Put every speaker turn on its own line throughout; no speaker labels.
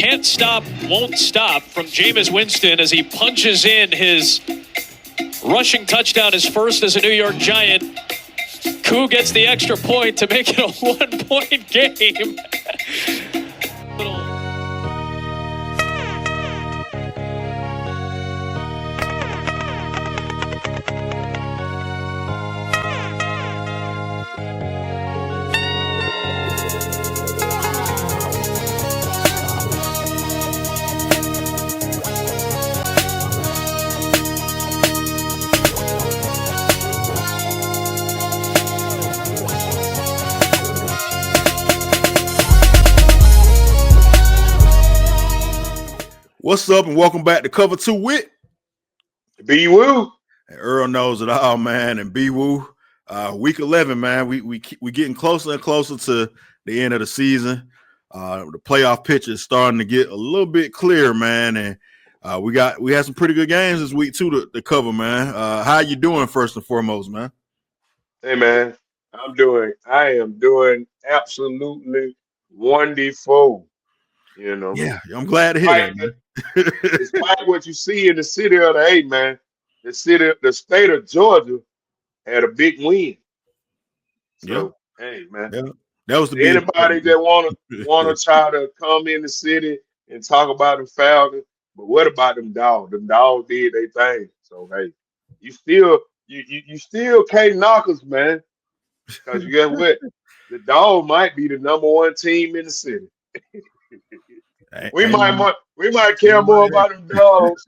Can't stop, won't stop from Jameis Winston as he punches in his rushing touchdown, his first as a New York Giant. Koo gets the extra point to make it a 1-point game.
What's up, and welcome back to Cover 2 with
BeeWoo.
Earl knows it all, man, and BeeWoo. Week 11, man. We getting closer and closer to the end of the season. The playoff picture is starting to get a little bit clearer, man, and we had some pretty good games this week too to cover, man. How you doing, first and foremost, man?
Hey, man, I am doing absolutely wonderful. You know,
Yeah, I'm glad to hear that, man.
Despite what you see in the city of the eight, man, the state of Georgia had a big win. So, hey, man,
that was the
anybody that wanna try to come in the city and talk about the Falcons, but what about them dogs? Them dogs did their thing. So, hey, you still can't knock us, man, because you guess what? The dog might be the #1 team in the city. We might care more about them dogs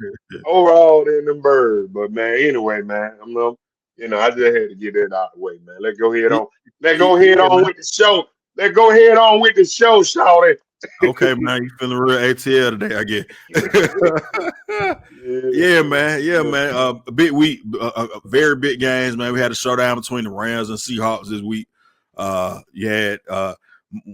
overall than them birds. But man, anyway, man, I just had to get that out of the way, man. Let's go ahead on with the show. Let's go ahead on with the show, shawty.
Okay, man, you feeling real ATL today, I guess. Yeah, man. A big week, very big games, man. We had a showdown between the Rams and Seahawks this week. You had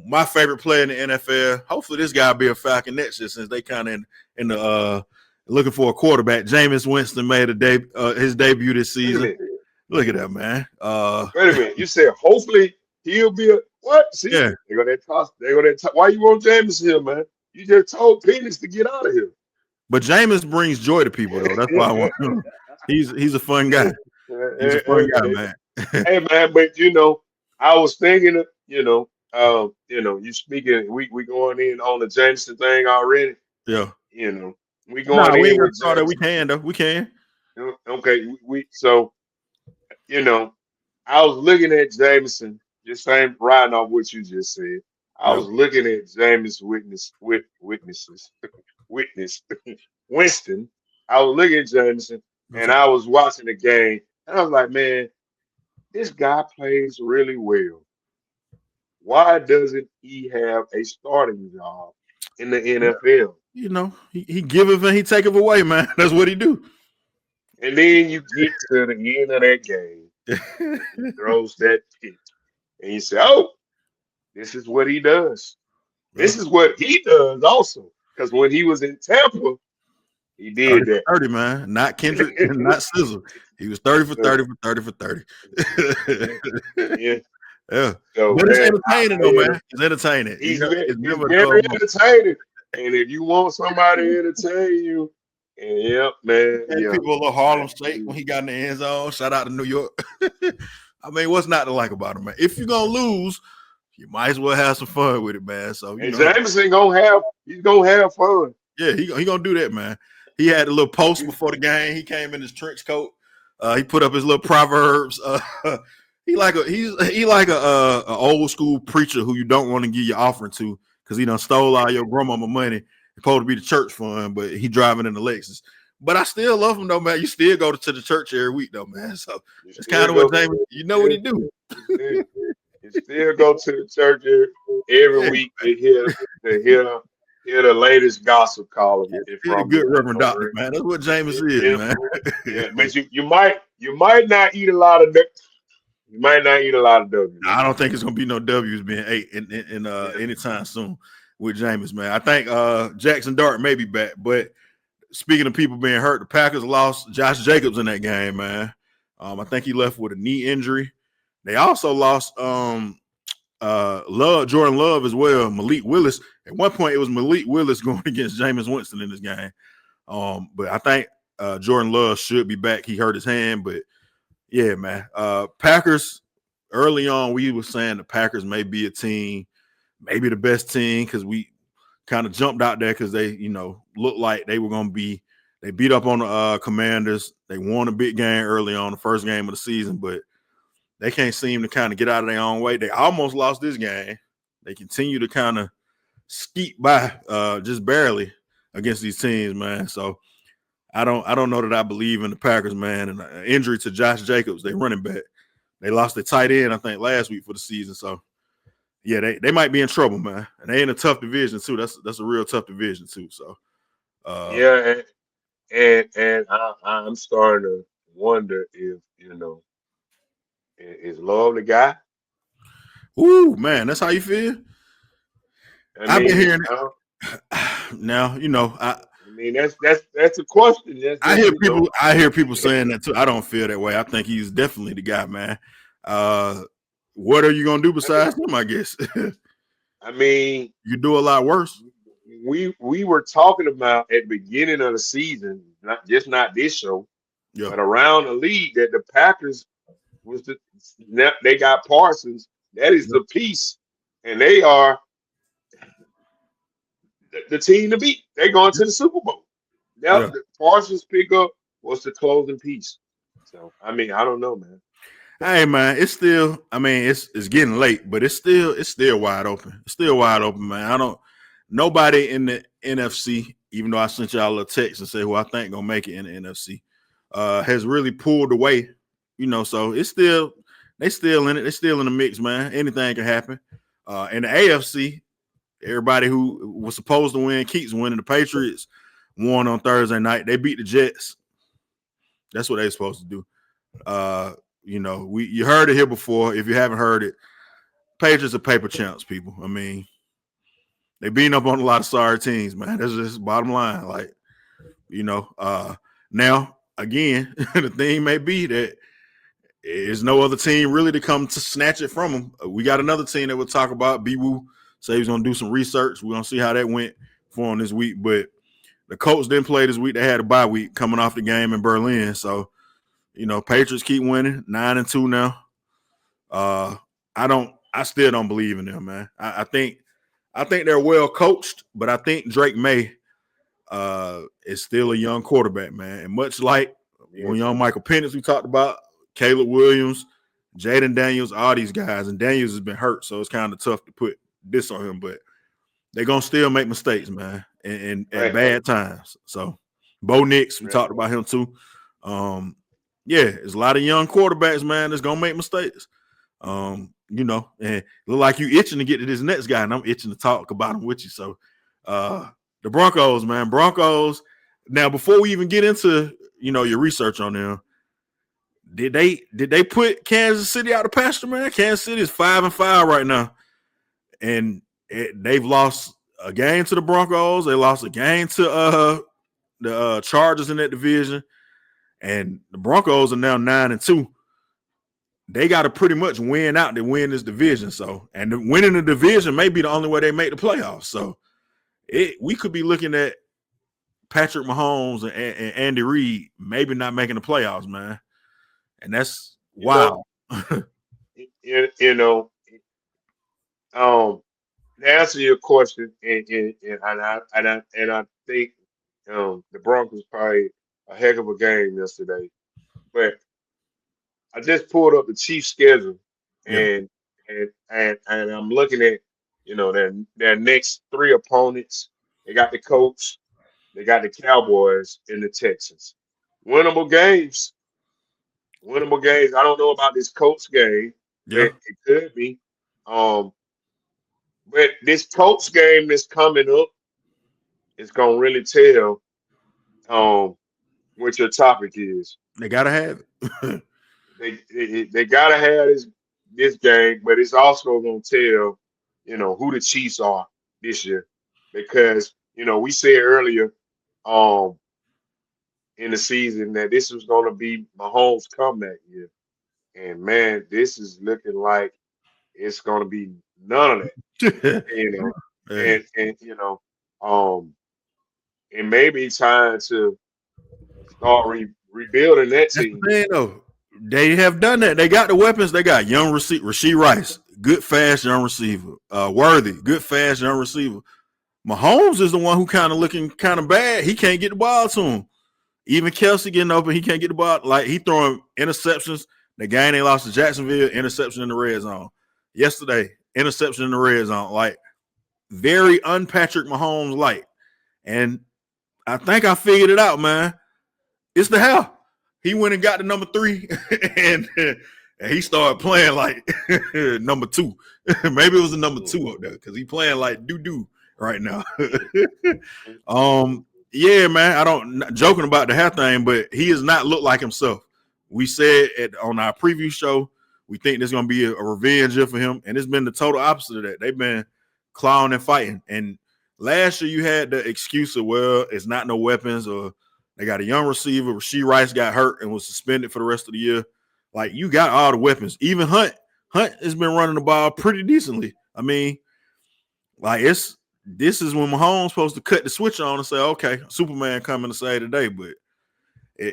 my favorite player in the NFL. Hopefully, this guy will be a Falcon next year, since they kind of in the looking for a quarterback. Jameis Winston made his debut this season. Look at that, man.
Wait a minute. You said hopefully he'll be a what? See,
yeah.
They go that toss. Why you want Jameis here, man? You just told Penis to get out of here.
But Jameis brings joy to people, though. That's why I want him. He's a fun guy. He's a fun guy, man.
Hey, man, but I was thinking, you speaking. We going in on the Jameson thing already.
Yeah.
We going in.
We ain't started. We can though. We can.
Okay. I was looking at Jameson. Just saying, riding off what you just said. I was looking at Jameis witness Winston. I was looking at Jameson, and I was watching the game, and I was like, man, this guy plays really well. Why doesn't he have a starting job in the NFL?
He giveth and he taketh away, man. That's what he do.
And then you get to the end of that game, he throws that pick, and you say, oh, this is what he does. This is what he does also. Because when he was in Tampa, he did
30
that.
30, man. Not Kendrick, not Sizzle. He was 30 for 30 for 30 for 30.
Yeah.
Yeah.
So,
but it's entertaining, though, man. It's entertaining.
He's very entertaining. And if you want somebody to entertain you, man.
People a little Harlem Shake when he got in the end zone. Shout out to New York. I mean, what's not to like about him, man? If you're gonna lose, you might as well have some fun with it, man. So
Jameson gonna have fun.
Yeah, he gonna do that, man. He had a little post before the game. He came in his trench coat. He put up his little proverbs. He like a old school preacher who you don't want to give your offering to because he done stole all your grandmama money. It's supposed to be the church fund, but he driving in the Lexus. But I still love him though, man. You still go to the church every week though, man. So it's kind of what James, what he do.
You still go to the church every week to hear the latest gossip column.
He's a good Reverend Doctor, man. That's what Jameis is, man.
Yeah, but you might not eat a lot of You might not eat a lot of W's.
I don't think it's gonna be no W's being ate in anytime soon with Jameis, man. I think Jackson Dart may be back, but speaking of people being hurt, the Packers lost Josh Jacobs in that game, man. I think he left with a knee injury. They also lost Jordan Love as well, Malik Willis. At one point, it was Malik Willis going against Jameis Winston in this game. But I think Jordan Love should be back. He hurt his hand, but yeah, man. Packers, early on, we were saying the Packers may be a team, maybe the best team, because we kind of jumped out there because they, looked like they were going to be. They beat up on the Commanders. They won a big game early on, the first game of the season, but they can't seem to kind of get out of their own way. They almost lost this game. They continue to kind of skeet by just barely against these teams, man. So I don't know that I believe in the Packers, man. And an injury to Josh Jacobs, they running back. They lost their tight end, I think, last week for the season. So yeah, they might be in trouble, man. And they in a tough division too. That's a real tough division too. So
yeah, and I'm starting to wonder if is Love the guy?
Ooh, man, that's how you feel? I've been hearing it. Now,
I mean, that's a question.
I hear people saying that too. I don't feel that way. I think he's definitely the guy, man. What are you gonna do besides him? I guess.
I mean,
you do a lot worse.
We were talking about at the beginning of the season, not this show, but around the league, that the Packers they got Parsons. That is the piece, and they are the team to beat. They're going to the Super Bowl. Now the Parsons pickup was the closing piece. So I mean, I don't know, man.
Hey, man, it's still. I mean, it's getting late, but it's still wide open. It's still wide open, man. Nobody in the NFC, even though I sent y'all a text and say who I think gonna make it in the NFC, has really pulled away. So it's still they still in it. They're still in the mix, man. Anything can happen. In the AFC, everybody who was supposed to win keeps winning. The Patriots won on Thursday night. They beat the Jets. That's what they're supposed to do. You heard it here before. If you haven't heard it, Patriots are paper champs, people. I mean, they beating up on a lot of sorry teams, man. That's just bottom line. Like, now again, the thing may be that there's no other team really to come to snatch it from them. We got another team that we'll talk about. BeeWoo say he's gonna do some research. We're gonna see how that went for him this week. But the Colts didn't play this week. They had a bye week coming off the game in Berlin. So, Patriots keep winning, 9-2 now. I still don't believe in them, man. I think they're well coached, but I think Drake May is still a young quarterback, man. And much like young Michael Penix we talked about, Caleb Williams, Jaden Daniels, all these guys, and Daniels has been hurt, so it's kind of tough to put this on him, but they're going to still make mistakes, man, and at bad times. So Bo Nix, we talked about him too. There's a lot of young quarterbacks, man, that's going to make mistakes. And look like you itching to get to this next guy, and I'm itching to talk about him with you. So the Broncos, man. Broncos. Now, before we even get into, your research on them, did they put Kansas City out of pasture, man? Kansas City is 5-5 right now. And they've lost a game to the Broncos. They lost a game to the Chargers in that division. And the Broncos are now 9-2. They got to pretty much win out to win this division. So, and winning the division may be the only way they make the playoffs. So, we could be looking at Patrick Mahomes and Andy Reid maybe not making the playoffs, man. And that's wild.
To answer your question, and I think the Broncos played a heck of a game yesterday, but I just pulled up the Chiefs' schedule, and I'm looking at their next three opponents. They got the Colts, they got the Cowboys, and the Texans. Winnable games. I don't know about this Colts game.
Yeah,
it could be. But this Colts game that's coming up is gonna really tell what your topic is.
they gotta have it.
They gotta have this game, but it's also gonna tell who the Chiefs are this year, because we said earlier in the season that this was gonna be Mahomes' comeback year, and man, this is looking like it's gonna be None of that. You know,
Hey,
and it may be time to start rebuilding that
that's the
team.
thing, though. They have done that. They got the weapons. They got young receiver, Rasheed Rice, good, fast, young receiver. Worthy, good, fast, young receiver. Mahomes is the one who kind of looking kind of bad. He can't get the ball to him. Even Kelsey getting open, he can't get the ball. Like, he throwing interceptions. The game they lost to Jacksonville, interception in the red zone. Yesterday, interception in the red zone. Like, very un-Patrick Mahomes like. And I think I figured it out, man. It's the hell. He went and got the number 3 and he started playing like number 2. Maybe it was the number 2 up there because he playing like doo-doo right now. Yeah, man. I don't not joking about the hair thing, but he has not looked like himself. We said on our preview show, we think there's gonna be a revenge year for him, and it's been the total opposite of that. They've been clawing and fighting. And last year you had the excuse of, well, it's not no weapons, or they got a young receiver. Rasheed Rice got hurt and was suspended for the rest of the year. Like, you got all the weapons. Even Hunt has been running the ball pretty decently. I mean, like, this is when Mahomes supposed to cut the switch on and say, okay, Superman coming to save the day. But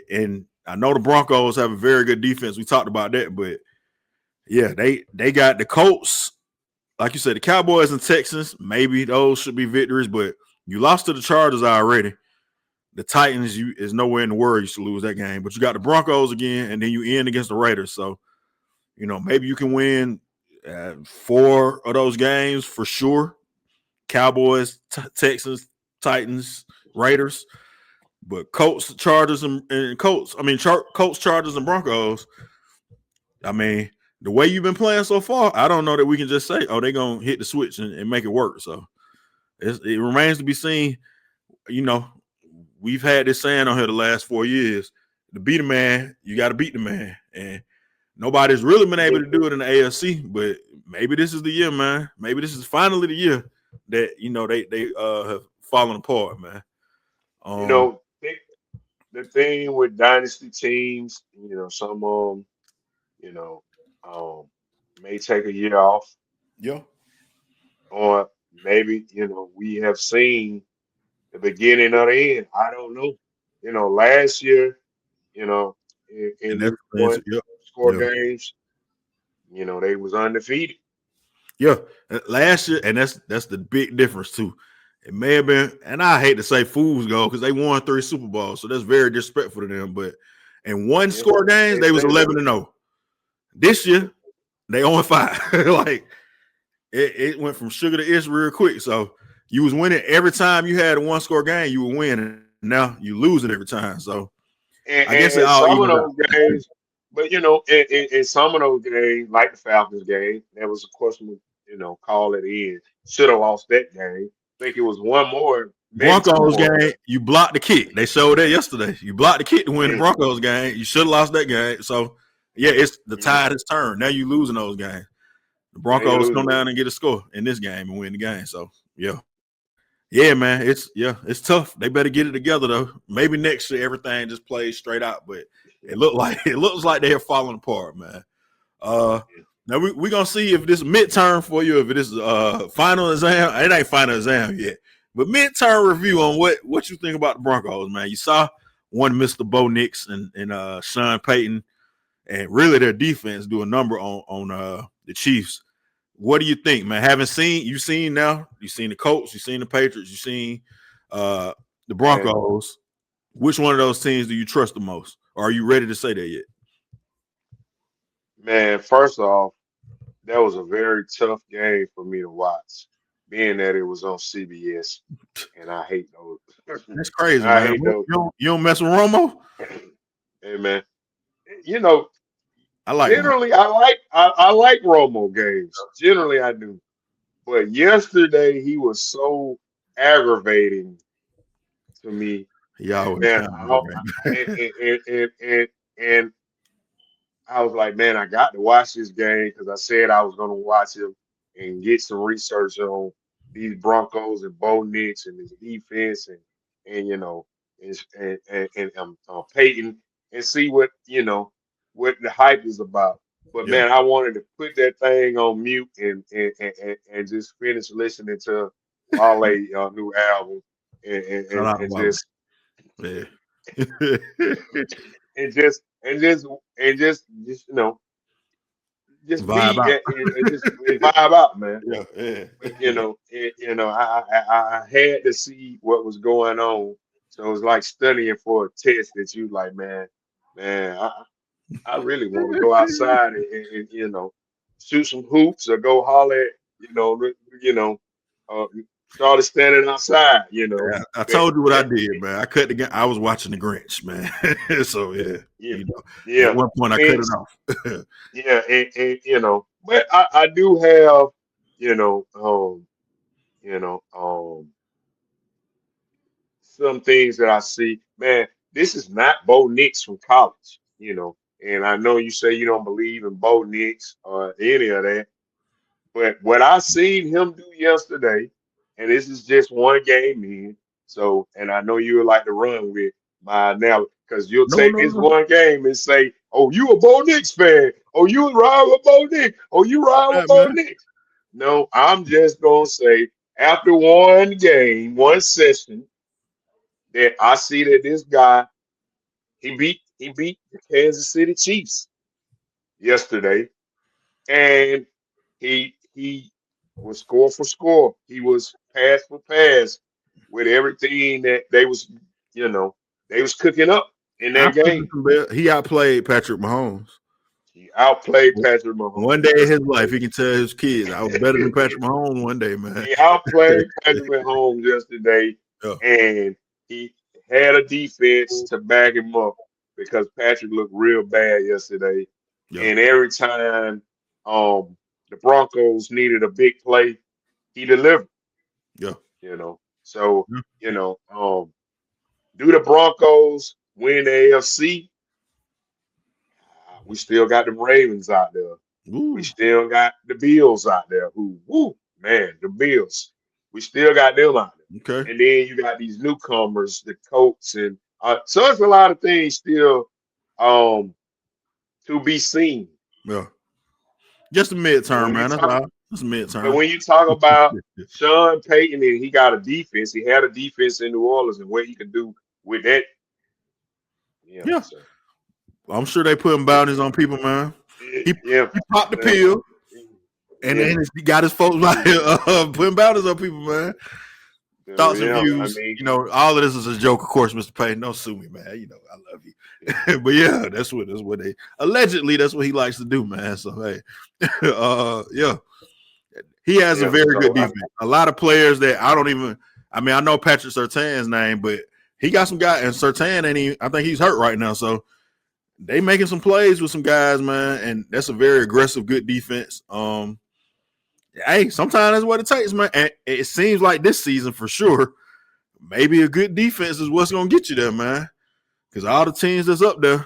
and I know the Broncos have a very good defense. We talked about that, but yeah, they got the Colts. Like you said, the Cowboys and Texans, maybe those should be victories, but you lost to the Chargers already. The Titans, is nowhere in the world you should lose that game. But you got the Broncos again, and then you end against the Raiders. So, maybe you can win 4 of those games for sure. Cowboys, Texans, Titans, Raiders. But Colts, Chargers, and Colts. I mean, Colts, Chargers, and Broncos. I mean, the way you've been playing so far, I don't know that we can just say, oh, they're going to hit the switch and make it work. So it remains to be seen. We've had this saying on here the last 4 years. To beat a man, you got to beat the man. And nobody's really been able to do it in the AFC, but maybe this is the year, man. Maybe this is finally the year that, they have fallen apart, man.
The thing with dynasty teams, some may take a year off,
Yeah.
or maybe, we have seen the beginning of the end. I don't know. Last year, in
And that's
week one,
yeah.
score
Yeah.
games, they was undefeated.
Yeah. Last year, and that's the big difference too. It may have been, and I hate to say fools go because they won 3 Super Bowls, so that's very disrespectful to them. But in one score games, they was 11-0. This year, they 0-5. Like, it went from sugar to ice real quick. So you was winning every time you had a 1-score game, you were winning. Now you losing every time. So I guess it all
some of
evens
those
out.
games, but in some of those games, like the Falcons game, there was a question, call at the end. Should have lost that game. I think it was one more.
Broncos game, you blocked the kick. They showed that yesterday. You blocked the kick to win the Broncos game. You should have lost that game. So yeah, it's the tide has turned. Now you losing those games. The Broncos come down and get a score in this game and win the game. So yeah, man, it's tough. They better get it together though. Maybe next year everything just plays straight out, but it looks like they're falling apart, man. Now we're gonna see if this midterm for you, if it is final exam. It ain't final exam yet, but midterm review on what you think about the Broncos, man. You saw one Mr. Bo Nix and Sean Payton, and really their defense do a number on the Chiefs. What do you think, man? You've seen the Colts, you've seen the Patriots, you've seen the Broncos. Which one of those teams do you trust the most? Or are you ready to say that yet?
Man, first off, that was a very tough game for me to watch, being that it was on CBS, and I hate those.
That's crazy,
I
man.
hate those.
You don't mess with Romo?
Hey, man,
I like
generally I like Romo games. Generally, I do. But yesterday he was so aggravating to me.
He always
Man,
aggravating.
and I was like, man, I got to watch this game because I said I was going to watch him and get some research on these Broncos and Bo Nix and his defense and Peyton, and see what what the hype is about. But man, I wanted to put that thing on mute and just finish listening to Wale's new album and just
yeah.
and just just
Vibe
be
out.
and just vibe out, man.
Yeah.
But I had to see what was going on, so it was like studying for a test that you like, man, I really want to go outside and shoot some hoops or go holler at you know started standing outside.
Yeah, I
But
told you what I did, man. I cut the game. I was watching the Grinch, man. So yeah,
yeah,
at
yeah,
one point I cut
and
it off.
yeah, but I do have you know um you know some things that I see, man. This is not Bo Nix from college. And I know you say you don't believe in Bo Nix or any of that, but what I seen him do yesterday, and this is just one game in, and I know you would like to run with my analogy because you'll
No,
take
no,
this
no.
one game and say, "Oh, you a Bo Nix fan? Oh, you ride with Bo Nix? Oh, you ride with
That,
Bo
man.
Nix?" No, I'm just gonna say after one game, one session, that I see that this guy he beat the Kansas City Chiefs yesterday, and he was score for score. He was pass for pass with everything that they was cooking up in
I
that
put
game.
some bet. He outplayed Patrick Mahomes.
He outplayed Patrick
One
Mahomes
day in his life,
yesterday.
he can tell his kids, "I was better than Patrick Mahomes." One day, man.
He outplayed Patrick Mahomes yesterday,
Yeah,
and he had a defense to back him up because Patrick looked real bad yesterday.
yeah,
And every time the Broncos needed a big play, he delivered.
yeah.
So
Yeah.
do the Broncos win the AFC? We still got the Ravens out there. We
Ooh,
still got the Bills out there. Man, the Bills. We still got them out
okay.
there. And then you got these newcomers, the Colts, and so it's a lot of things still um to be seen.
Yeah, just a
But
midterm,
when you
man. That's
talk,
all. Just a
but
midterm.
when you talk about Sean Payton and he got a defense, he had a defense in New Orleans and what he could do with that. Yeah,
Yeah,
so
I'm sure they putting bounties on people, man.
yeah,
He popped the
man,
pill, and
yeah,
then he got his folks out here putting bounties on people, man.
so,
Thoughts and
yeah. I
views.
mean,
All of this is a joke, of course, Mr. Payton. Don't sue me, man. I love you. But yeah, that's what they allegedly that's what he likes to do, man. So hey, yeah, he has a
yeah.
very good
So
defense. A lot of players that I know Patrick Surtain's name, but he got some guy, and Surtain I think he's hurt right now. So they making some plays with some guys, man, and that's a very aggressive, good defense. Hey, sometimes that's what it takes, man. And it seems like this season for sure, maybe a good defense is what's gonna get you there, man. Because all the teams that's up there,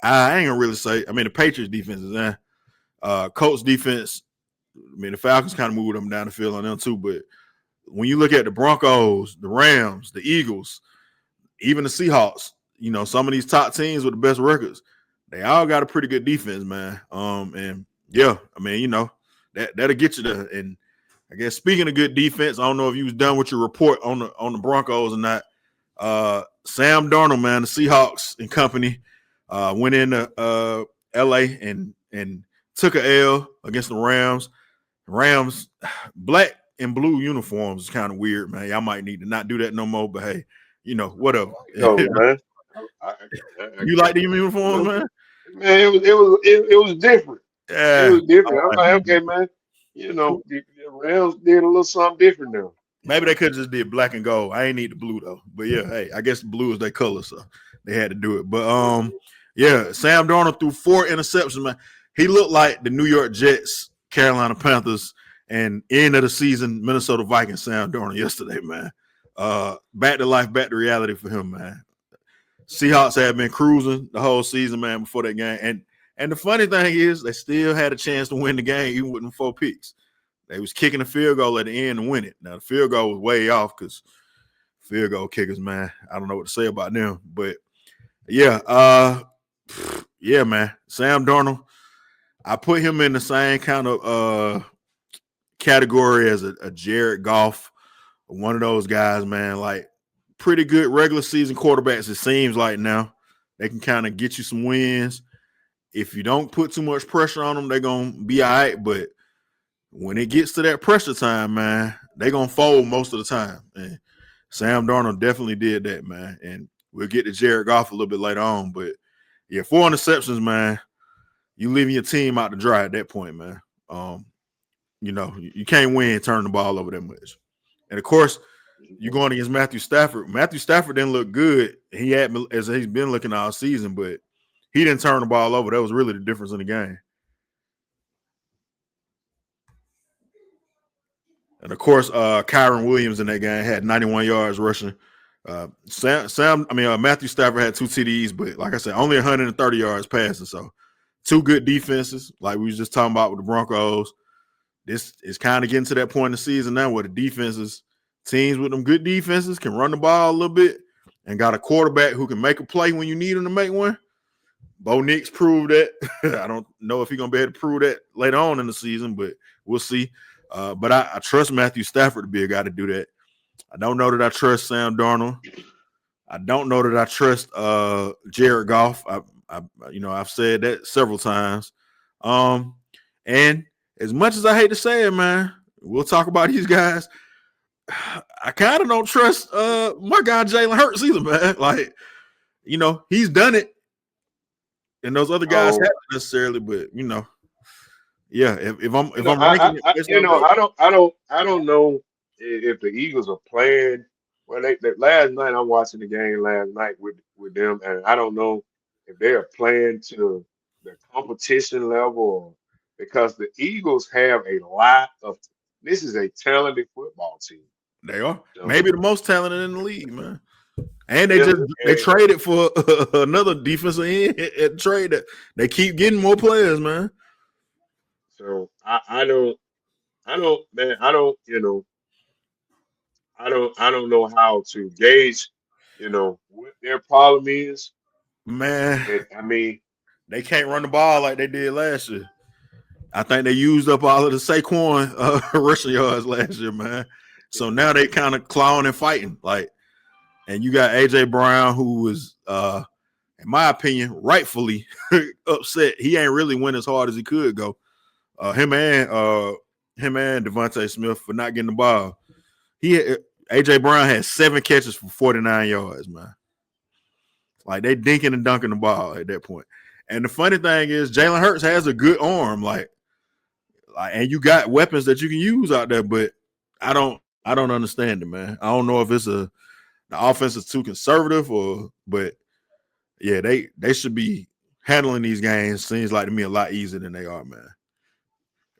I ain't gonna really say. I mean, the Patriots defense is there. Colts defense. I mean, the Falcons kind of moved them down the field on them too. But when you look at the Broncos, the Rams, the Eagles, even the Seahawks, some of these top teams with the best records, they all got a pretty good defense, man. And yeah, I mean, that'll get you there. And I guess speaking of good defense, I don't know if you was done with your report on the Broncos or not. Sam Darnold, man, the Seahawks and company went into LA and took a L against the Rams. Rams, black and blue uniforms is kind of weird, man. Y'all might need to not do that no more, but hey, whatever.
man. I,
You like the uniforms, man?
Man, it was different. It
Yeah.
was different. I'm like, okay, man. The Rams did a little something different now.
Maybe they could have just did black and gold. I ain't need the blue though. But yeah, hey, I guess the blue is their color, so they had to do it. But yeah, Sam Darnold threw 4 interceptions, man. He looked like the New York Jets, Carolina Panthers, and end of the season Minnesota Vikings Sam Darnold yesterday, man. Back to life, back to reality for him, man. Seahawks had been cruising the whole season, man, before that game. And the funny thing is they still had a chance to win the game even with them 4 picks. They was kicking a field goal at the end to win it. Now, the field goal was way off because field goal kickers, man, I don't know what to say about them. But, yeah, yeah, man, Sam Darnold, I put him in the same kind of category as a Jared Goff, one of those guys, man. Like pretty good regular season quarterbacks. It seems like now they can kind of get you some wins. If you don't put too much pressure on them, they're gonna be all right. But when it gets to that pressure time, man, they're gonna fold most of the time. And Sam Darnold definitely did that, man. And we'll get to Jared Goff a little bit later on. But yeah, 4 interceptions, man. You leaving your team out to dry at that point, man. You can't win turning the ball over that much. And of course, you're going against Matthew Stafford. Matthew Stafford didn't look good. He had as he's been looking all season, but he didn't turn the ball over. That was really the difference in the game. And of course, Kyron Williams in that game had 91 yards rushing. Matthew Stafford had 2 TDs, but like I said, only 130 yards passing. So 2 good defenses, like we was just talking about with the Broncos. This is kind of getting to that point in the season now where the defenses, teams with them good defenses can run the ball a little bit and got a quarterback who can make a play when you need him to make one. Bo Nix proved that. I don't know if he's going to be able to prove that later on in the season, but we'll see. But I trust Matthew Stafford to be a guy to do that. I don't know that I trust Sam Darnold. I don't know that I trust Jared Goff. I've said that several times. And as much as I hate to say it, man, we'll talk about these guys. I kind of don't trust my guy Jalen Hurts either, man. Like, he's done it, and those other guys haven't necessarily. But yeah. If I'm ranking
I don't know if the Eagles are playing. Well, last night I'm watching the game last night with them, and I don't know if they are playing to the competition level. Because the Eagles have a lot of – this is a talented football team.
They are. Maybe the most talented in the league, man. And they traded for another defensive end at trade. They keep getting more players, man.
So I don't know how to gauge, what their problem is.
Man.
And,
they can't run the ball like they did last year. I think they used up all of the Saquon rushing yards last year, man. So now they kind of clawing and fighting. And you got A.J. Brown, who was, in my opinion, rightfully upset. He ain't really went as hard as he could go. Him and Devontae Smith for not getting the ball. A.J. Brown had 7 catches for 49 yards, man. Like, they dinking and dunking the ball at that point. And the funny thing is, Jalen Hurts has a good arm, and you got weapons that you can use out there, but I don't understand it, man. I don't know if it's the offense is too conservative but yeah, they should be handling these games, seems like to me, a lot easier than they are, man.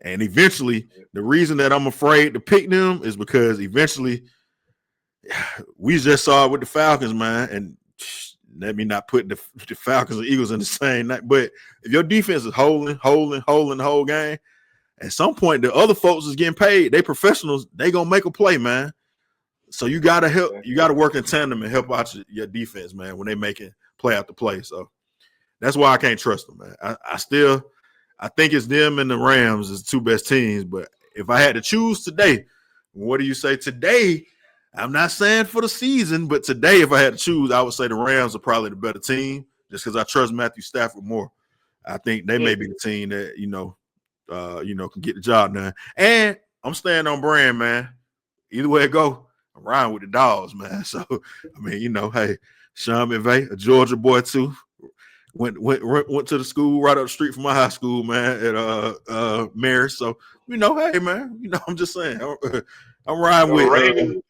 And eventually, the reason that I'm afraid to pick them is because eventually we just saw it with the Falcons, man, and let me not put the Falcons and Eagles in the same night. But if your defense is holding the whole game, at some point the other folks is getting paid. They professionals. They gonna make a play, man. So you gotta help. You gotta work in tandem and help out your defense, man, when they making play after play. So that's why I can't trust them, man. I think it's them and the Rams is the 2 best teams. But if I had to choose today, what do you say today? I'm not saying for the season, but today, if I had to choose, I would say the Rams are probably the better team just because I trust Matthew Stafford more. I think they may be the team that, can get the job done. And I'm staying on brand, man. Either way it go, I'm riding with the dogs, man. So, hey, Sean McVay, a Georgia boy too, went to the school right up the street from my high school, man, at Marist. So, hey, man, I'm just saying, I'm riding with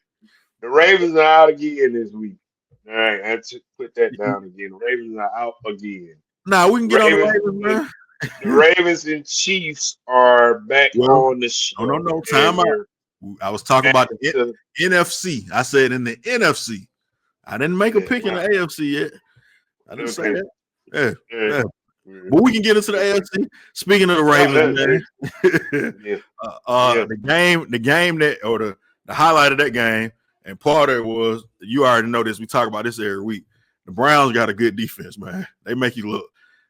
the Ravens are out again this week. All right, I had to put that down again. The Ravens are out again.
Nah, we can get on the Ravens, man.
The Ravens and Chiefs are back on the show.
No, time out. I was talking about the NFC. I said in the NFC. I didn't make a pick in the AFC yet. I didn't say that. Yeah. But we can get into the AFC. Speaking of the Ravens, the game that, or the highlight of that game, and part of it was, you already know this, we talk about this every week. The Browns got a good defense, man. They make you look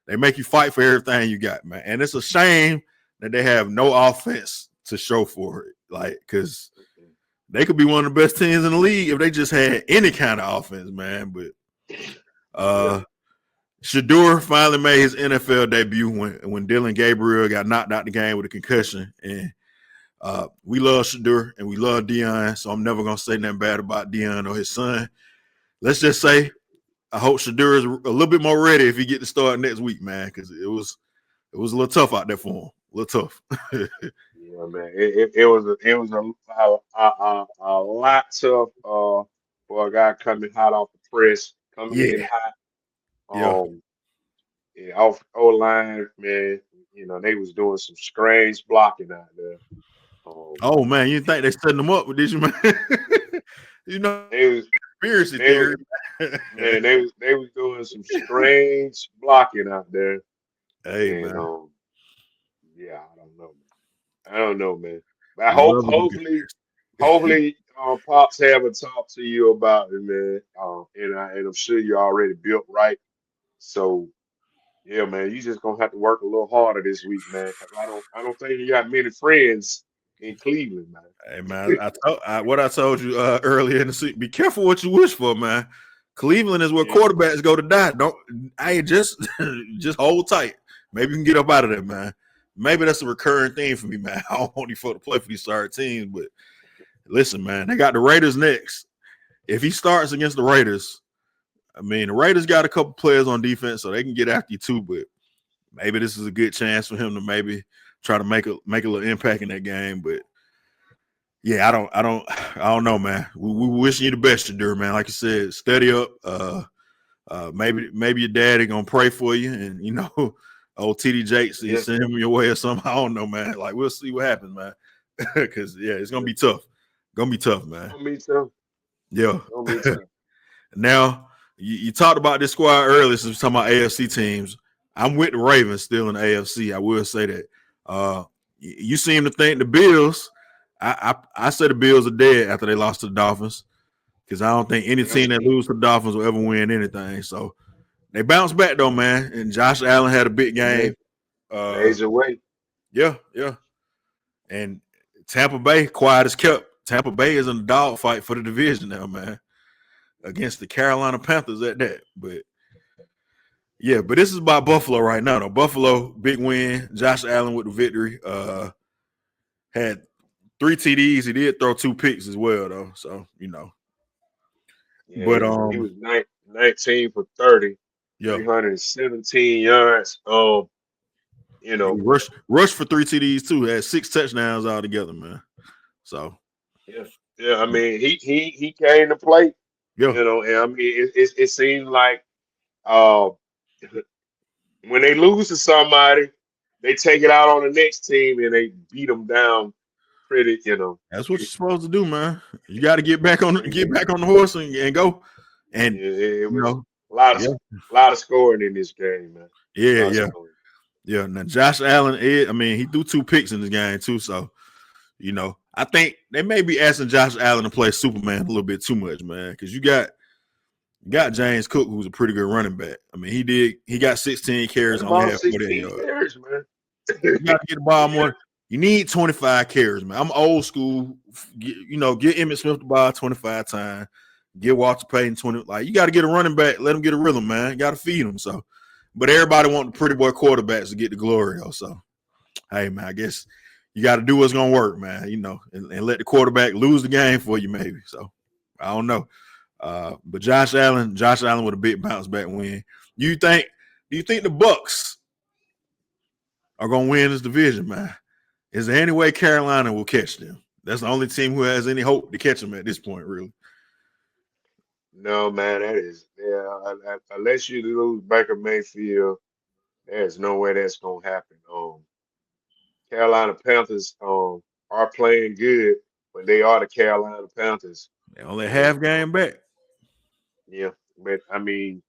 They make you fight for everything you got, man. And it's a shame that they have no offense to show for it. Like, because they could be one of the best teams in the league if they just had any kind of offense, man. But Shador finally made his NFL debut when Dylan Gabriel got knocked out the game with a concussion. And we love Shador and we love Deion, so I'm never going to say nothing bad about Deion or his son. Let's just say I hope Shador is a little bit more ready if he get to start next week, man, because it was a little tough out there for him. A little tough.
Yeah, man. It was a lot tough for a guy coming hot off the press, coming in
Yeah.
hot.
Yeah.
Yeah, off O-line, man. You know, they was doing some strange blocking out there.
Oh man, you think they setting them up, did you, man? You know,
They was
conspiracy
they
theory.
man, they was doing some strange blocking out there.
Hey,
And
man.
yeah, I don't know, man. But I
We love a good
hopefully, Pops have a talk to you about it, man. And I'm sure you're already built right. So yeah, man, you just gonna have to work a little harder this week, man. Because I don't think you got many friends in Cleveland, man.
Hey man, what I told you earlier in the season. Be careful what you wish for, man. Cleveland is where
Yeah.
quarterbacks go to die. Just hold tight. Maybe you can get up out of there, man. Maybe that's a recurring theme for me, man. I don't want you to play for these sorry teams, but listen, man, they got the Raiders next. If he starts against the Raiders, I mean, the Raiders got a couple players on defense, so they can get after you too. But maybe this is a good chance for him to maybe try to make a little impact in that game. But yeah, I don't know, man. We wishing you the best, Shadur, man. Like you said, steady up. Maybe your daddy gonna pray for you, and you know, old TD Jakes,
Yeah.
send him your way or something. I don't know, man. Like we'll see what happens, man. Because yeah, it's gonna be tough. Gonna be tough, man.
Me too.
Yeah.
Me too.
Now you talked about this squad earlier, since we're talking about AFC teams. I'm with the Ravens still in the AFC. I will say that. You seem to think the Bills. I say the Bills are dead after they lost to the Dolphins, because I don't think any team that loses to the Dolphins will ever win anything. So they bounced back though, man. And Josh Allen had a big game.
Major way.
Yeah. And Tampa Bay, quiet as kept. Tampa Bay is in a dogfight for the division now, man, against the Carolina Panthers at that. But yeah, but this is about Buffalo right now, though. Buffalo, big win. Josh Allen with the victory. Had 3 TDs. He did throw 2 picks as well, though. So, you know.
Yeah,
But
he was 19 for 30,
yeah,
317 yards. You know,
rush for 3 TDs too. Had 6 touchdowns altogether, man. So
yeah. I mean, he came to play.
Yeah.
You know, and I mean, it seems like when they lose to somebody, they take it out on the next team and they beat them down pretty. You know,
that's what you're supposed to do, man. You got to get back on the horse and go. And
it was
know,
a lot of scoring in this game, man.
Yeah. Now Josh Allen, he threw 2 picks in this game too. So, you know, I think they may be asking Josh Allen to play Superman a little bit too much, man. Because you got James Cook, who's a pretty good running back. I mean, he got 16 carries, only had 48 yards.
Carries, man.
You got to get the ball more. You need 25 carries, man. I'm old school. Get Emmitt Smith the ball 25 times. Get Walter Payton 20. Like, you got to get a running back. Let him get a rhythm, man. You got to feed him. So, but everybody want the pretty boy quarterbacks to get the glory, though. So, hey, man, I guess you got to do what's gonna work, man. You know, and let the quarterback lose the game for you, maybe. So, I don't know. But Josh Allen with a big bounce back win. Do you think the Bucs are gonna win this division, man? Is there any way Carolina will catch them? That's the only team who has any hope to catch them at this point, really.
No, man, unless you lose Baker Mayfield, there's no way that's gonna happen. Carolina Panthers are playing good, but they are the Carolina Panthers.
They only half game back.
Yeah, but I mean,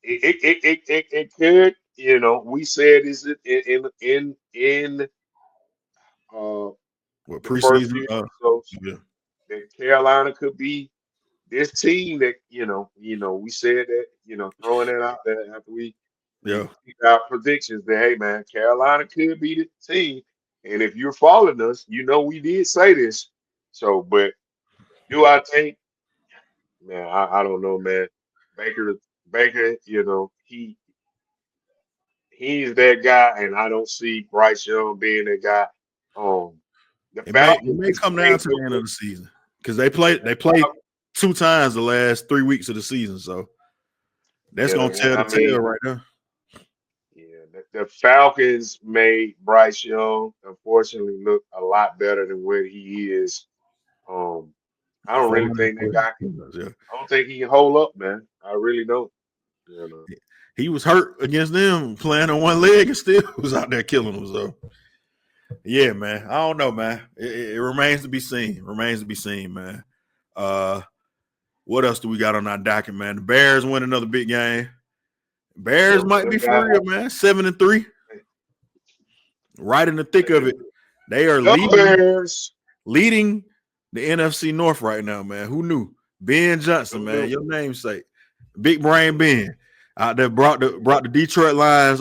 it could. You know, we said is it in the first few episodes that Carolina could be this team that we said that throwing that out there after we
Yeah.
Our predictions that, hey, man, Carolina could be the team. And if you're following us, you know we did say this. So, but do I think, man, I don't know, man. Baker, he's that guy, and I don't see Bryce Young being that guy. The
It may
Falcons
come down
made
to
the
the end of the season because they played 2 times the last 3 weeks of the season. So that's
yeah,
gonna
and
tell the
I mean,
tale right there.
yeah, the Falcons made Bryce Young unfortunately look a lot better than what he is. Um, I don't really think that
440
guy can.
yards, yeah.
I don't think he can hold up, man. I really don't. You know.
He was hurt against them playing on one leg and still was out there killing them. So yeah, man. I don't know, man. It remains to be seen. Remains to be seen, man. What else do we got on our docket, man? The Bears win another big game. Bears might be for real, man. 7-3. Right in the thick of it. They are
Bears
leading the NFC North right now, man. Who knew? Ben Johnson, man, your namesake. Big Brain Ben. Out there brought the Detroit Lions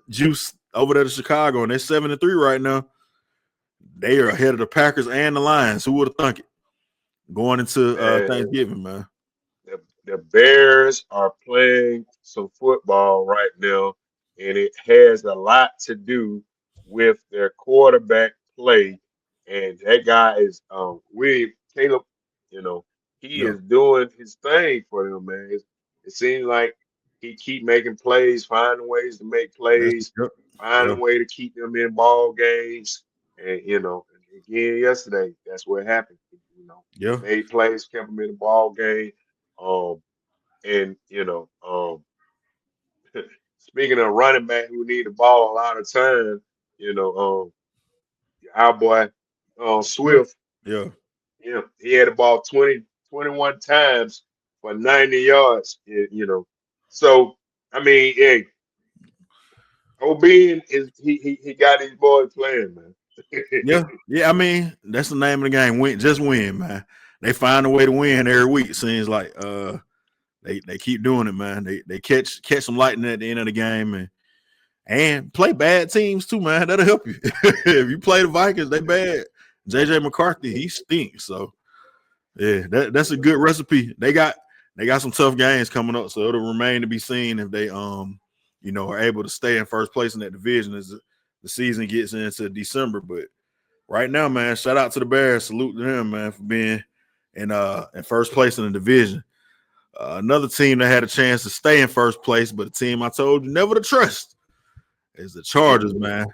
juice over there to Chicago, and they're 7-3 right now. They are ahead of the Packers and the Lions. Who would have thunk it? Going into Thanksgiving, man.
the Bears are playing some football right now, and it has a lot to do with their quarterback play. And that guy is William Caleb. You know, he
Yeah.
is doing his thing for them, man. It seems like he keep making plays, finding ways to make plays, finding a way to keep them in ball games. And again yesterday, that's what happened. He made plays, kept them in the ball game. And speaking of running back who need the ball a lot of time, our boy Swift,
Yeah.
he had the ball 21 times for 90 yards. So I mean, hey, O'Bean is he got these boys playing, man.
Yeah. I mean, that's the name of the game. Win, man. They find a way to win every week. Seems like they keep doing it, man. They catch some lightning at the end of the game and play bad teams too, man. That'll help you. If you play the Vikings, they bad. JJ McCarthy, he stinks. So yeah, that's a good recipe. They got some tough games coming up, so it'll remain to be seen if they are able to stay in first place in that division as the season gets into December. But right now, man, shout out to the Bears. Salute to them, man, for being in first place in the division. Another team that had a chance to stay in first place, but a team I told you never to trust is the Chargers, man.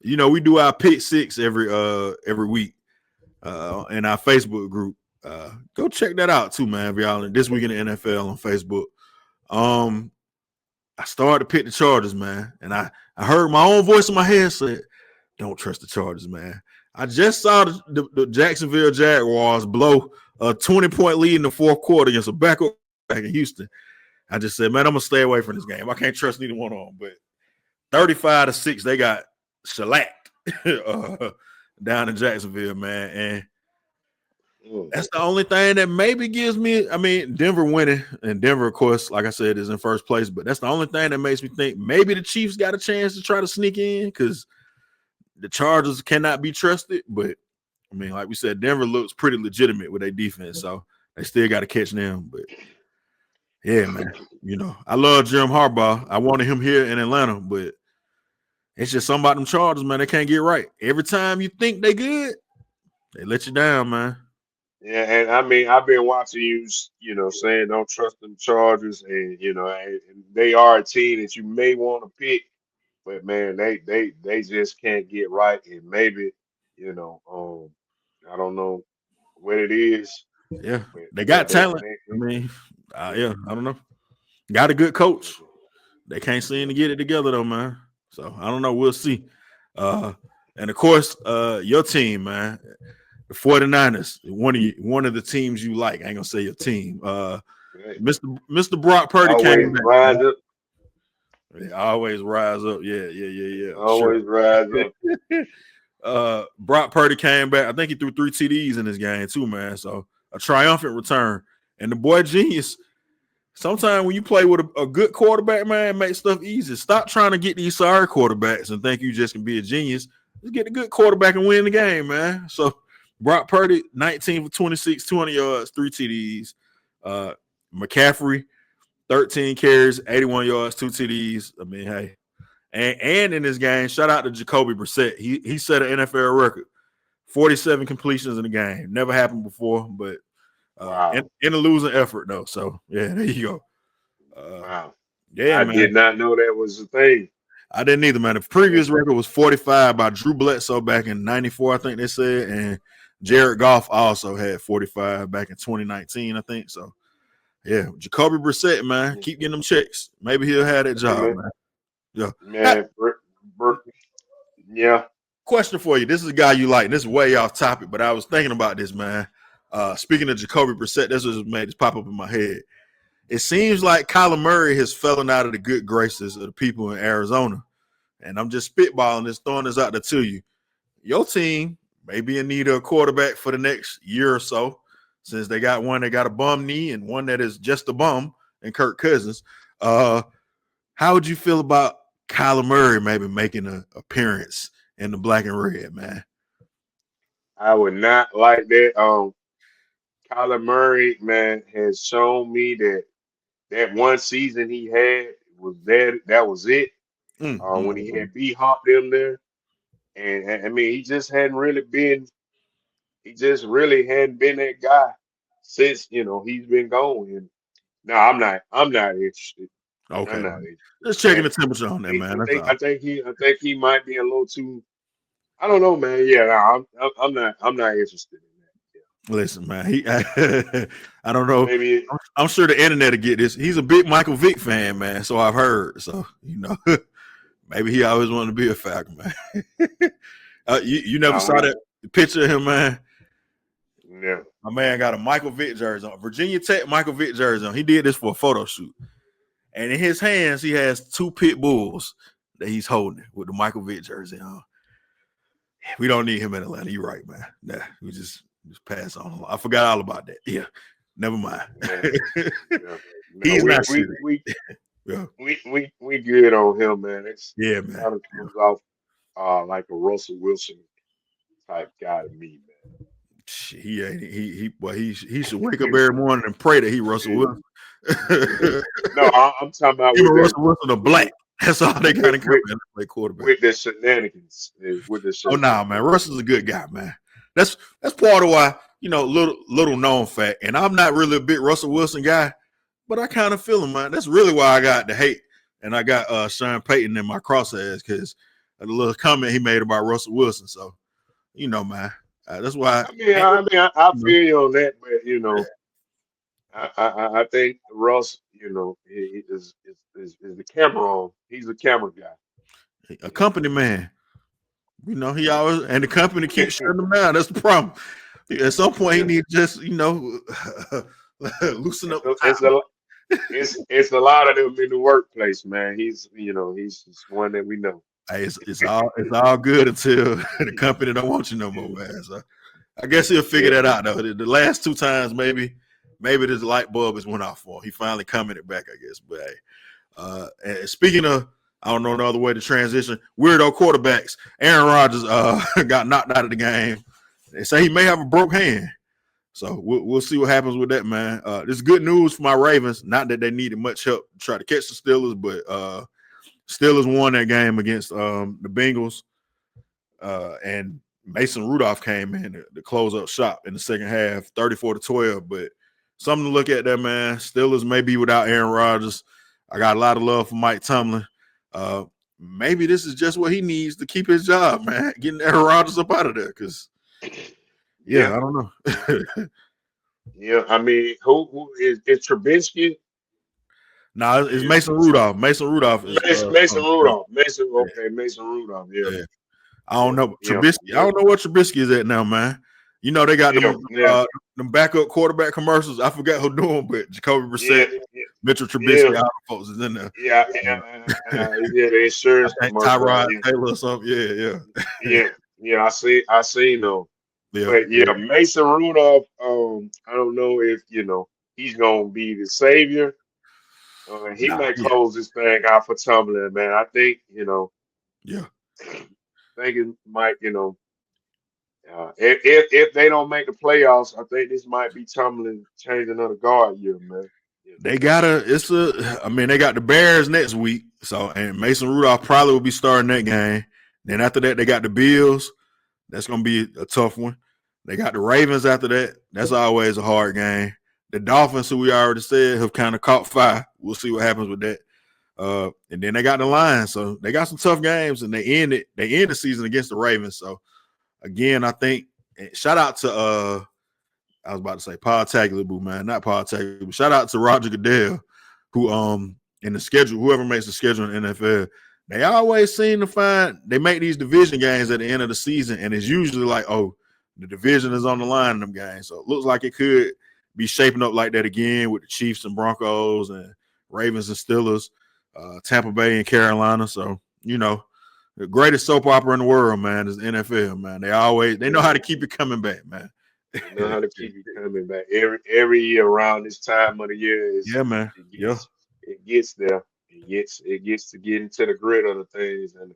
We do our pick six every week in our Facebook group. Go check that out too, man. If y'all this week in the NFL on Facebook. I started to pick the Chargers, man, and I heard my own voice in my head say, "Don't trust the Chargers, man." I just saw the Jacksonville Jaguars blow a 20-point lead in the fourth quarter against a backup back in Houston. I just said, man, I'm gonna stay away from this game. I can't trust neither one of them. But 35-6, they got shellacked down in Jacksonville, man. And that's the only thing that maybe gives me. I mean, Denver winning, and Denver, of course, like I said, is in first place. But that's the only thing that makes me think maybe the Chiefs got a chance to try to sneak in because the Chargers cannot be trusted. But I mean, like we said, Denver looks pretty legitimate with their defense, so they still got to catch them. But yeah, man, I love Jim Harbaugh. I wanted him here in Atlanta, but it's just something about them Chargers, man. They can't get right. Every time you think they good, they let you down, man.
Yeah, and I mean, I've been watching you, saying don't trust them Chargers, and and they are a team that you may want to pick, but man, they just can't get right, and maybe, I don't know what it is.
Yeah,
But
they got talent. I mean, I don't know. Got a good coach. They can't seem to get it together though, man. So I don't know. We'll see. And of course, your team, man. The 49ers, one of the teams you like. I ain't gonna say your team. Mr. Brock Purdy came back.
Rise up.
They always rise up. Yeah.
Always rise
up. Brock Purdy came back. I think he threw 3 TDs in this game too, man. So a triumphant return. And the boy genius, sometimes when you play with a good quarterback, man, it makes stuff easy. Stop trying to get these sorry quarterbacks and think you just can be a genius. Just get a good quarterback and win the game, man. So Brock Purdy, 19 for 26, 200 yards, 3 TDs. McCaffrey, 13 carries, 81 yards, 2 TDs. I mean, hey. And in this game, shout out to Jacoby Brissett. He set an NFL record. 47 completions in the game. Never happened before, but
Wow.
in a losing effort, though. So, yeah, there you go.
Wow.
Yeah,
I
man.
did not know that was a thing.
I didn't either, man. The previous record was 45 by Drew Bledsoe back in 94, I think they said. And Jared Goff also had 45 back in 2019, I think. So, yeah, Jacoby Brissett, man. Keep getting them checks. Maybe he'll have that job, man. Yeah.
Man, yeah.
Question for you. This is a guy you like. This is way off topic, but I was thinking about this, man. Speaking of Jacoby Brissett, that's what made this pop up in my head. It seems like Kyler Murray has fallen out of the good graces of the people in Arizona. And I'm just spitballing this, throwing this out there to you. Your team may be in need of a quarterback for the next year or so, since they got one that got a bum knee and one that is just a bum, and Kirk Cousins. How would you feel about Kyler Murray maybe making an appearance in the black and red, man?
I would not like that. Kyler Murray, man, has shown me that one season he had was that was it. When he had B-Hop them there. And I mean, he just really hadn't been that guy since, he's been gone. And no, I'm not interested.
Okay.
I'm not interested.
Just checking the temperature on that, man.
I think he might be a little too, I don't know, man. Yeah, no, I'm not interested in that. Yeah.
Listen, man, I don't know.
Maybe
I'm sure the internet will get this. He's a big Michael Vick fan, man. So I've heard. So, maybe he always wanted to be a Falcon, man. You never saw that picture of him, man?
Yeah.
My man got a Michael Vick jersey on. Virginia Tech Michael Vick jersey on. He did this for a photo shoot. And in his hands, he has 2 pit bulls that he's holding with the Michael Vick jersey on. We don't need him in Atlanta. You're right, man. Nah, we just pass on. I forgot all about that. Yeah. Never mind.
Yeah. No,
he's not serious.
We good on him, man.
Man.
Kind of comes off like a Russell Wilson type guy to me, man.
He should wake up every morning and pray that he Russell Wilson.
No, I'm talking about
even Russell Wilson a black. That's all they got in common. Play quarterback
with the shenanigans.
Oh no, man, Russell's a good guy, man. That's part of why little known fact. And I'm not really a big Russell Wilson guy, but I kind of feel him, man. That's really why I got the hate, and I got Sean Payton in my crosshairs because of the little comment he made about Russell Wilson. So, man, that's why.
I feel you on that, but I think Russ, he is the camera on. He's a camera guy.
A company man. He always, and the company keeps shutting him down. That's the problem. At some point, he needs to just, loosen up.
It's a lot of them in the workplace, man. He's just one that we know.
Hey, it's all good until the company don't want you no more, man. So I guess he'll figure that out, though. The last 2 times, maybe this light bulb has went off for him. He finally commented back, I guess. But hey, and speaking of, I don't know no other way to transition. Weirdo quarterbacks. Aaron Rodgers got knocked out of the game. They say he may have a broke hand. So we'll see what happens with that, man. This is good news for my Ravens. Not that they needed much help to try to catch the Steelers, but Steelers won that game against the Bengals. And Mason Rudolph came in to close up shop in the second half, 34-12. But something to look at there, man. Steelers may be without Aaron Rodgers. I got a lot of love for Mike Tomlin. Maybe this is just what he needs to keep his job, man. Getting Aaron Rodgers up out of there, because I don't know.
Yeah, I mean, who is Trubisky?
No, it's Mason Rudolph. Mason Rudolph is
Mason Rudolph. Mason Rudolph. Yeah.
I don't know Trubisky. I don't know what Trubisky is at now, man. They got them backup quarterback commercials. I forgot who doing them, but Jacoby Brissett, Mitchell Trubisky, all the folks is in there.
The insurance
Tyrod Taylor or something.
Yeah. I seen them.
Yeah.
But Mason Rudolph. I don't know if he's gonna be the savior, He may close this thing out for Tomlin, man. I think,
Yeah.
I think it might, if they don't make the playoffs, I think this might be Tomlin changing another guard year, man.
They got they got the Bears next week. So, and Mason Rudolph probably will be starting that game. Then after that, they got the Bills. That's going to be a tough one. They got the Ravens after that. That's always a hard game. The Dolphins, who we already said, have kind of caught fire. We'll see what happens with that. And then they got the Lions. So they got some tough games, and they end the season against the Ravens. So, again, I think shout out to I was about to say Paul Tagliabue, man, not Paul Tagliabue. Shout out to Roger Goodell, who in the schedule, whoever makes the schedule in the NFL, they always seem to they make these division games at the end of the season, and it's usually like, oh, the division is on the line in them games. So it looks like it could be shaping up like that again with the Chiefs and Broncos and Ravens and Steelers, Tampa Bay and Carolina. So, the greatest soap opera in the world, man, is the NFL, man. They know how to keep it coming back, man.
They know how to keep it coming back. Every year around this time of the year,
man.
It gets there. It gets to get into the grid of the things, and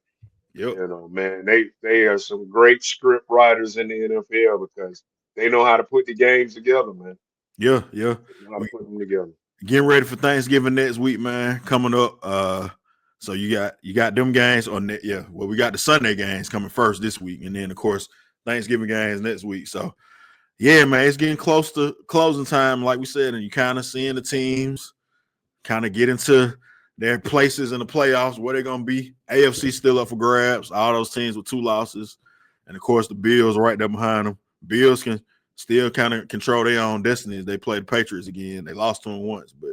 man, they are some great script writers in the NFL because they know how to put the games together, man.
Yeah.
They know how to put them together.
Getting ready for Thanksgiving next week, man. Coming up. So you got them games on that. Yeah. Well, we got the Sunday games coming first this week, and then of course Thanksgiving games next week. So yeah, man, it's getting close to closing time, like we said, and you kind of seeing the teams kind of get into their places in the playoffs, where they're going to be. AFC still up for grabs, all those teams with 2 losses. And, of course, the Bills are right there behind them. Bills can still kind of control their own destiny as they play the Patriots again. They lost to them once. But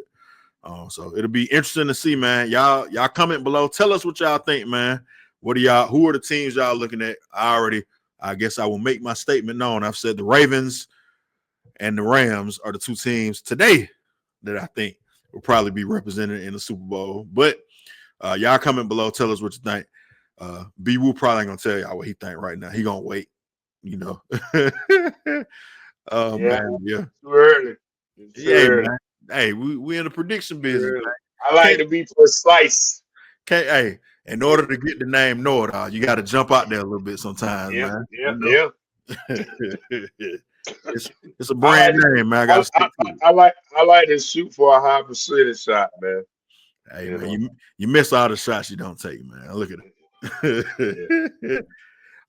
so it'll be interesting to see, man. Y'all comment below. Tell us what y'all think, man. Who are the teams y'all looking at? I guess I will make my statement known. I've said the Ravens and the Rams are the 2 teams today that I think will probably be represented in the Super Bowl. But y'all comment below. Tell us what you think. BeeWoo probably ain't going to tell y'all what he think right now. He going to wait, Man, yeah.
Too early.
Man. Hey, we in the prediction business, man.
I like to be precise.
Hey, in order to get the name know-it-all, you got to jump out there a little bit sometimes, man.
Yeah.
It's a brand name, man.
I like to shoot for a high percentage shot, man.
Hey, man, you miss all the shots you don't take, man. Look at it.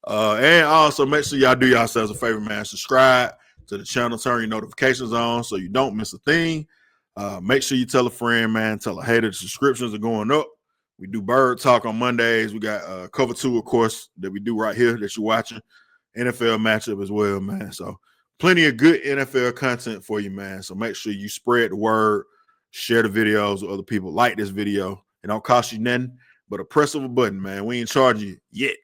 And also make sure y'all do yourselves a favor, man. Subscribe to the channel, turn your notifications on so you don't miss a thing. Make sure you tell a friend, man. Tell a hater the subscriptions are going up. We do Bird Talk on Mondays. We got Cover 2, of course, that we do right here that you're watching. NFL matchup as well, man. So plenty of good NFL content for you, man. So make sure you spread the word, share the videos with other people. Like this video. It don't cost you nothing but a press of a button, man. We ain't charging you yet.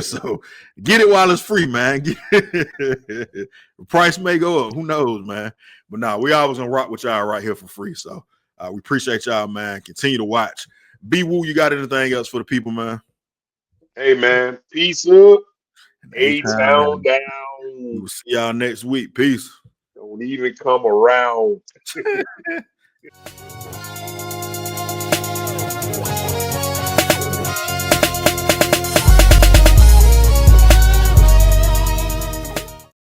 So get it while it's free, man. The price may go up. Who knows, man? But nah, we always gonna rock with y'all right here for free. So we appreciate y'all, man. Continue to watch. BeeWoo, you got anything else for the people, man?
Hey, man. Peace up. A-Town down.
We'll see y'all next week. Peace.
Don't even come around.